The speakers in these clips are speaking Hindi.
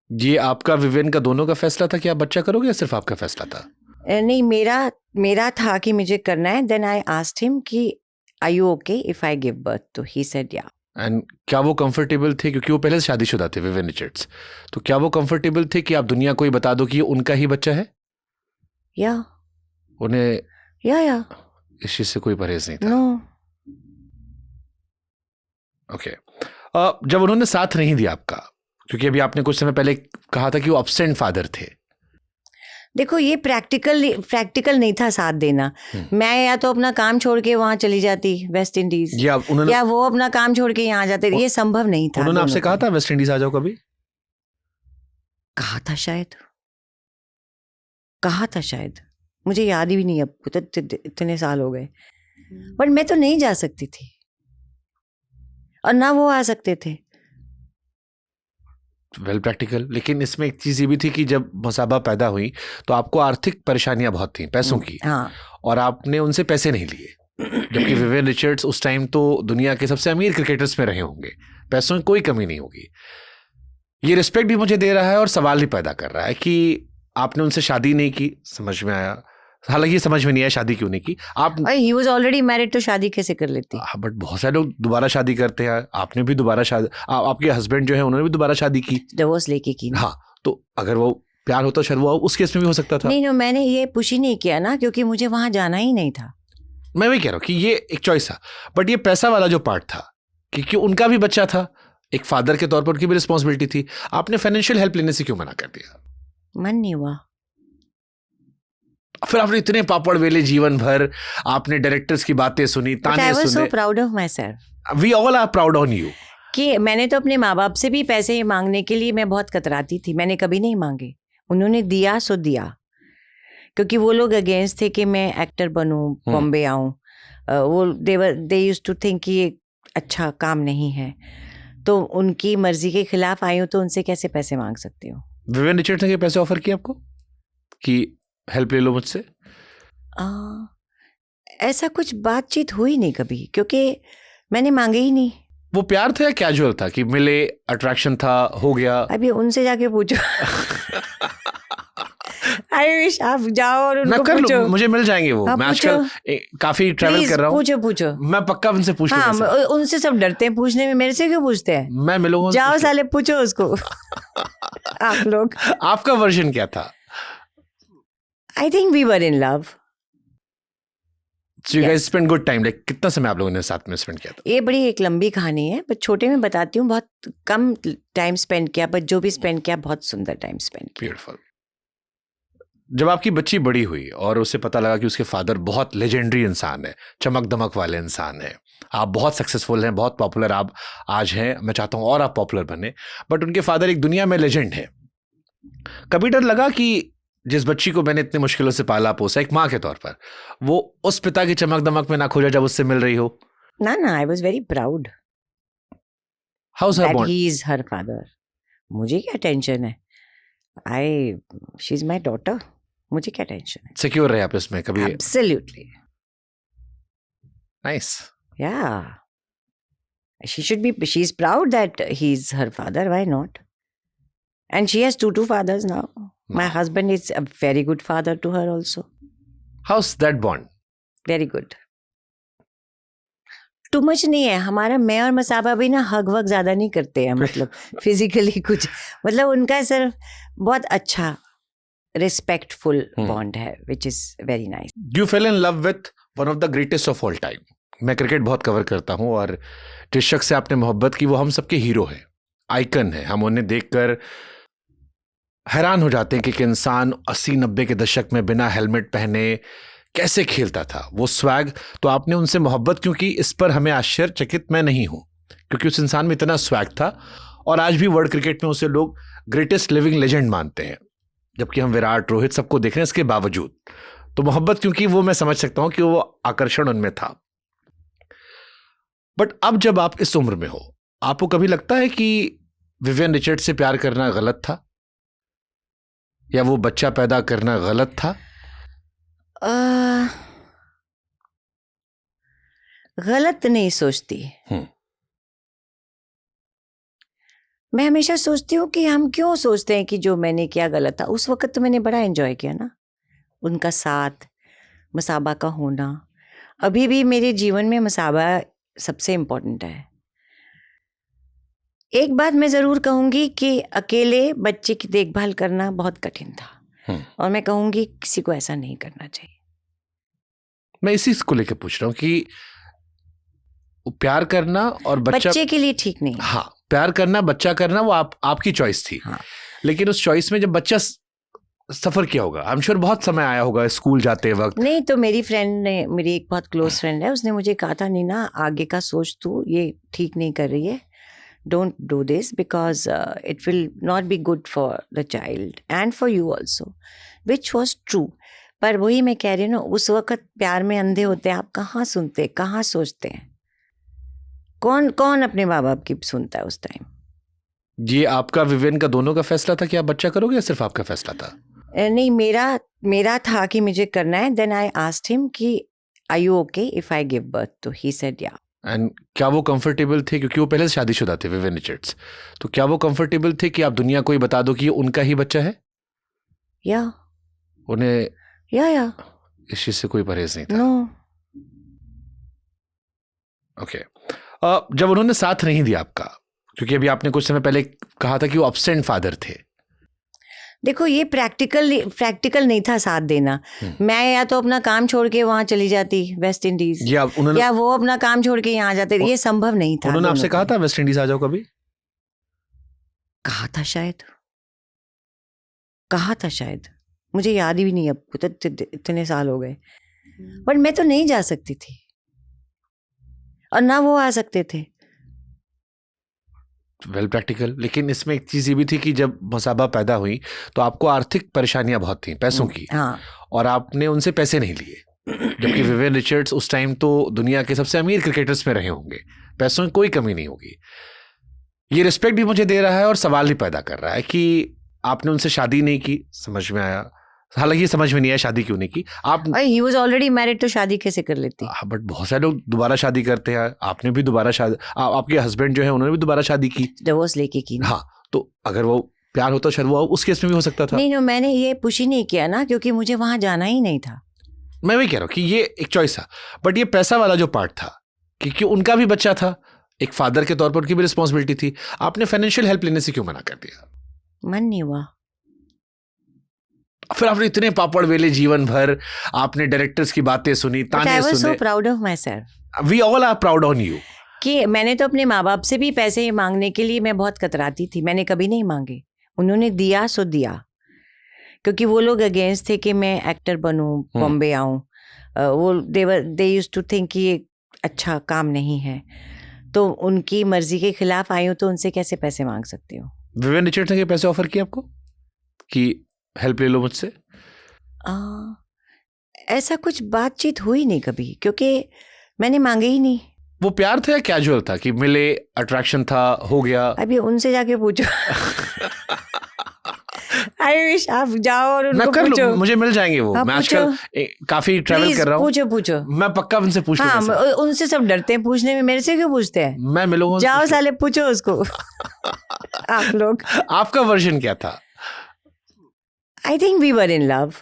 ये आपका विवेन का दोनों का फैसला था कि आप बच्चा करोगे या सिर्फ आपका फैसला था? नहीं, मेरा था कि मुझे करना है. देन आई आस्क्ड हिम कि are you okay if I give birth? तो ही सेड या. एंड क्या वो कंफर्टेबल थे, क्योंकि वो पहले से शादीशुदा थे विवेन रिचर्ड्स, तो क्या वो कंफर्टेबल थे कि आप दुनिया को ही बता दो कि ये उनका ही बच्चा है? या. उन्हें या. इस चीज से कोई परहेज नहीं था? नो. ओके. जब उन्होंने साथ नहीं दिया आपका, क्योंकि अभी आपने कुछ समय पहले कहा था कि वो एब्सेंट फादर थे. देखो, ये प्रैक्टिकल नहीं था साथ देना. मैं या तो अपना काम छोड़ के वहां चली जाती वेस्ट इंडीज, या वो अपना काम छोड़ के यहाँ जाते. ये संभव नहीं था. उन्होंने आपसे कहा था वेस्ट इंडीज आ जाओ कभी? कहा था शायद. मुझे याद ही नहीं, अब इतने साल हो गए. बट मैं तो नहीं जा सकती थी और ना वो आ सकते थे. Well practical. लेकिन इसमें एक चीज ये भी थी कि जब मसाबा पैदा हुई तो आपको आर्थिक परेशानियां बहुत थी, पैसों की. हाँ. और आपने उनसे पैसे नहीं लिए, जबकि विवेन रिचर्ड्स उस टाइम तो दुनिया के सबसे अमीर क्रिकेटर्स में रहे होंगे. पैसों की कोई कमी नहीं होगी. ये रिस्पेक्ट भी मुझे दे रहा है और सवाल भी पैदा कर रहा है कि आपने उनसे शादी नहीं की. समझ में आया, हालांकि ये समझ में नहीं आया शादी क्यों नहीं की आप. ही वाज ऑलरेडी मैरिड, तो शादी कैसे कर लेती? बट बहुत सारे लोग दोबारा शादी करते हैं. आपने भी दोबारा शादी, आपके हस्बैंड जो है उन्होंने भी दोबारा शादी की, डिवोर्स लेके की. हाँ. तो अगर वो प्यार होता शायद वो उस केस में भी हो सकता था. नहीं, मैंने ये पुश ही नहीं किया ना, क्योंकि मुझे वहां जाना ही नहीं था. मैं वही कह रहा हूँ कि ये एक चॉइस था. बट ये पैसा वाला जो पार्ट था, क्योंकि उनका भी बच्चा था, एक फादर के तौर पर उनकी भी रिस्पॉन्सिबिलिटी थी. आपने फाइनेंशियल हेल्प लेने से क्यों मना कर दिया? मन नहीं हुआ. फिर आपने इतने पापड़ वेले जीवन भर, आपने डायरेक्टर्स की बातें सुनी, ताने सुने. So proud of myself. We all are proud on you. कि मैंने तो अपने माँ बाप से भी पैसे मांगने के लिए मैं बहुत कतराती थी. मैंने कभी नहीं मांगे. उन्होंने दिया सो दिया, क्योंकि वो लोग अगेंस्ट थे कि मैं एक्टर बनूं, बॉम्बे आऊं. वो दे यूज्ड टू थिंक कि ये अच्छा काम नहीं है. तो उनकी मर्जी के खिलाफ आई हूँ, तो उनसे कैसे पैसे मांग सकती हूँ? विवेन रिचर्ड्स ने पैसे ऑफर किए आपको कि हेल्प ले लो मुझसे? ऐसा कुछ बातचीत हुई नहीं कभी, क्योंकि मैंने मांगे ही नहीं. वो प्यार था या कैजुअल था कि मिले, अट्रैक्शन था, हो गया? अभी उनसे जाके पूछो. आई विश आप जाओ और उनको पूछो. मुझे मिल जाएंगे वो. मैं आजकल काफी ट्रैवल कर रहा हूँ. पूछो. मैं पक्का उनसे पूछ लूंगा. हाँ, उनसे सब डरते हैं पूछने में, मेरे से क्यों पूछते हैं? मैं मिलूंगा. जाओ साले, पूछो उसको. आप लोग. आपका वर्जन क्या था? I think we were in love. So you guys spent good time. Like कितना समय आप लोगों ने साथ में स्पेंड किया था? ये बड़ी एक लंबी कहानी है, बट छोटे में बताती हूँ. बहुत कम टाइम स्पेंड किया, बट जो भी स्पेंड किया बहुत सुंदर टाइम स्पेंड किया. ब्यूटीफुल. जब आपकी बच्ची बड़ी हुई और उसे पता लगा कि उसके फादर बहुत लेजेंडरी इंसान है, चमक दमक वाले इंसान है, आप बहुत सक्सेसफुल हैं, बहुत पॉपुलर आप आज हैं, मैं चाहता हूँ और आप पॉपुलर बने, बट उनके फादर एक दुनिया में लेजेंड है, कभी डर लगा कि जिस बच्ची को मैंने इतनी मुश्किलों से पाला पोसा एक माँ के तौर पर, वो उस पिता की चमक दमक में ना खो जाए जब उससे मिल रही हो? ना, I was very proud. House her bond? He is her father. मुझे क्या टेंशन है? She is my daughter. मुझे क्या टेंशन है? सिक्योर रहे आप इसमें कभी? एब्सोल्युटली. नाइस. या. She is proud that he is her father. Why not? And she has two fathers now. My husband is a very good father to her also. How's that bond? Very good. Too much नहीं है हमारा. मैं और मसाबा भी ना हग वग ज्यादा नहीं करते हैं, मतलब फिजिकली कुछ, मतलब उनका सिर्फ बहुत अच्छा रिस्पेक्टफुल बॉन्ड है, which is very nice. You fell in love with one of the greatest of all time. मैं क्रिकेट बहुत कवर करता हूँ और जिस शख्स से आपने मोहब्बत की वो हम सबके हीरो है, आइकन है. हम उन्हें देखकर हैरान हो जाते हैं कि एक इंसान 80-90 के दशक में बिना हेलमेट पहने कैसे खेलता था, वो स्वैग. तो आपने उनसे मोहब्बत क्यों की, इस पर हमें आश्चर्यचकित मैं नहीं हूं, क्योंकि उस इंसान में इतना स्वैग था और आज भी वर्ल्ड क्रिकेट में उसे लोग ग्रेटेस्ट लिविंग लेजेंड मानते हैं, जबकि हम विराट, रोहित सबको देख रहे हैं इसके बावजूद. तो मोहब्बत क्योंकि वो मैं समझ सकता हूं कि वो आकर्षण उनमें था. बट अब जब आप इस उम्र में हो, आपको कभी लगता है कि विवियन रिचर्ड से प्यार करना गलत था या वो बच्चा पैदा करना गलत था? गलत नहीं सोचती. मैं हमेशा सोचती हूँ कि हम क्यों सोचते हैं कि जो मैंने किया गलत था। उस वक्त तो मैंने बड़ा एंजॉय किया ना, उनका साथ, मसाबा का होना। अभी भी मेरे जीवन में मसाबा सबसे इम्पोर्टेंट है। एक बात मैं ज़रूर कहूँगी कि अकेले बच्चे की देखभाल करना बहुत कठिन था, और मैं कहूँगी किसी को ऐसा नहीं करना चाहिए। मैं इसी को लेकर पूछ रहा हूँ कि प्यार करना और बच्चे के लिए ठीक नहीं। हाँ, प्यार करना, बच्चा करना, वो आपकी चॉइस थी। हाँ। लेकिन उस चॉइस में जब बच्चा सफर किया होगा, आई एम श्योर बहुत समय आया होगा स्कूल जाते वक्त। नहीं तो मेरी फ्रेंड ने, मेरी एक बहुत क्लोज फ्रेंड है, उसने मुझे कहा था, नीना आगे का सोच, तू ये ठीक नहीं कर रही है, don't do this because it will not be good for the child and for you also, which was true. पर वही मैं कह रही हूँ ना, उस वक्त प्यार में अंधे होते हैं, आप कहाँ सुनते, कहाँ सोचते हैं। कौन कौन अपने माँ बाप की सुनता है उस टाइम। ये आपका विवेन का दोनों का फैसला था कि आप बच्चा करोगे, या सिर्फ आपका फैसला था? नहीं, मेरा था कि मुझे करना है। देन आई आस्क्ड हिम कि are you okay if I give birth, तो ही सेड या। एंड क्या वो कंफर्टेबल थे, क्योंकि वो पहले से शादीशुदा थे, विवेन रिचर्ड्स, तो क्या वो कंफर्टेबल थे कि आप दुनिया को ही बता दो कि ये उनका ही बच्चा है? या उन्हें या इस चीज से कोई परहेज नहीं था? नो। ओके। जब उन्होंने साथ नहीं दिया आपका, क्योंकि अभी आपने कुछ समय पहले कहा था कि वो एब्सेंट फादर थे। देखो, ये प्रैक्टिकल नहीं था साथ देना। मैं या तो अपना काम छोड़ के वहां चली जाती वेस्ट इंडीज, या वो अपना काम छोड़ के यहाँ जाते, ये संभव नहीं था। उन्होंने आपसे कहा था वेस्ट इंडीज आ जाओ कभी? कहा था शायद, मुझे याद ही नहीं, अब तो इतने साल हो गए। बट मैं तो नहीं जा सकती थी, और ना वो आ सकते थे। Well practical. लेकिन इसमें एक चीज ये भी थी कि जब मसाबा पैदा हुई तो आपको आर्थिक परेशानियां बहुत थी, पैसों की। हाँ। और आपने उनसे पैसे नहीं लिए, जबकि विवेन रिचर्ड्स उस टाइम तो दुनिया के सबसे अमीर क्रिकेटर्स में रहे होंगे, पैसों की कोई कमी नहीं होगी। ये रिस्पेक्ट भी मुझे दे रहा है और सवाल भी पैदा कर रहा है कि आपने उनसे शादी नहीं की। समझ में आया, हालांकि ये समझ में नहीं आया शादी क्यों नहीं की आप। ही वाज ऑलरेडी मैरिड, तो शादी कैसे कर लेती? बट बहुत सारे लोग दोबारा शादी करते हैं, आपने भी दोबारा शादी, आपके हस्बैंड जो है उन्होंने भी दोबारा शादी की, डिवोर्स लेके की। हाँ, तो अगर वो प्यार होता शायद वो उस केस में भी हो सकता था। नहीं, मैंने ये पुश ही नहीं किया ना, क्योंकि मुझे वहां जाना ही नहीं था। मैं वही कह रहा हूँ कि ये एक चॉइस था। बट ये पैसा वाला जो पार्ट था, क्योंकि उनका भी बच्चा था, एक फादर के तौर पर उनकी भी रिस्पॉन्सिबिलिटी थी, आपने फाइनेंशियल हेल्प लेने से क्यों मना कर दिया? मन नहीं हुआ। फिर आपने इतने पापड़ वेले जीवन भर, आपने डायरेक्टर्स की बातें सुनी, ताने सुने। So proud of myself. We all are proud on you. कि मैंने तो अपने माँ बाप से भी पैसे मांगने के लिए मैं बहुत कतराती थी, मैंने कभी नहीं मांगे। उन्होंने दिया सो दिया, क्योंकि वो लोग अगेंस्ट थे कि मैं एक्टर बनूं, बॉम्बे आऊं। वो दे यूज्ड टू थिंक कि ये अच्छा काम नहीं है, तो उनकी मर्जी के खिलाफ आई हूँ, तो उनसे कैसे पैसे मांग सकती हूँ? विवेन रिचर्ड्स ने पैसे ऑफर किए आपको कि हेल्प ले लो मुझसे? ऐसा कुछ बातचीत हुई नहीं कभी, क्योंकि मैंने मांगे ही नहीं। वो प्यार था या कैजुअल था कि मिले, अट्रैक्शन था, हो गया? अभी उनसे जाके पूछो। आई विश आप जाओ और उनको पूछो। मुझे मिल जाएंगे वो। मैं आजकल काफी ट्रैवल कर रहा हूँ। पूछो। मैं पक्का उनसे पूछ लूंगा। हाँ, उनसे सब डरते हैं पूछने में, मेरे से क्यों पूछते हैं? मैं मिलूंगा। जाओ साले, पूछो उसको। आप लोग। आपका वर्जन क्या था? I think we were in love.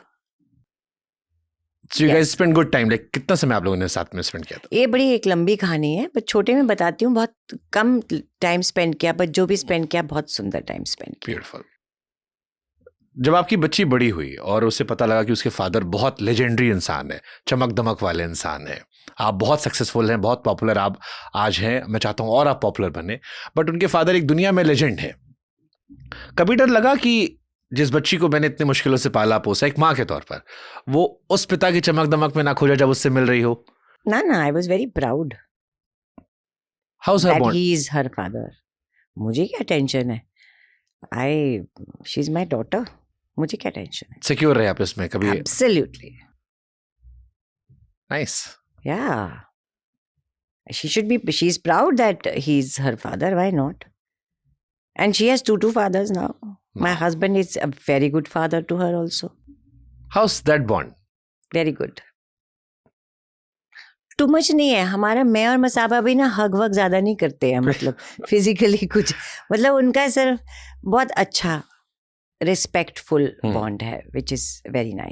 So you guys spent good time. Like कितना समय आप लोगों ने साथ में स्पेंड किया था? ये बड़ी एक लंबी कहानी है, पर छोटे में बताती हूँ। बहुत कम टाइम स्पेंड किया, पर जो भी स्पेंड किया बहुत सुंदर टाइम स्पेंड किया। ब्यूटीफुल। जब आपकी बच्ची बड़ी हुई और उसे पता लगा कि उसके फादर बहुत लेजेंडरी इंसान है, चमक दमक वाले इंसान है, आप बहुत सक्सेसफुल हैं, बहुत पॉपुलर आप आज हैं, मैं चाहता हूँ और आप पॉपुलर बने, बट उनके फादर एक दुनिया में लेजेंड है, कभी डर लगा कि जिस बच्ची को मैंने इतनी मुश्किलों से पाला पोसा एक माँ के तौर पर, वो उस पिता की चमक दमक में ना खो जाए जब उससे मिल रही हो? ना, I was very proud that he is her father. मुझे क्या टेंशन है? शी इज माई डॉटर, मुझे क्या टेंशन है? सिक्योर रहे आप इसमें कभी? एब्सोल्युटली। नाइस। या, she is proud that he is her father, why not? And she has two fathers now. My husband is a very good father to her also. How's that bond? Very good. Too much नहीं है हमारा। मैं और मसाबा भी ना हग वग ज्यादा नहीं करते हैं, मतलब फिजिकली कुछ, मतलब उनका सिर्फ बहुत अच्छा रिस्पेक्टफुल बॉन्ड है, विच इज वेरी नाइस।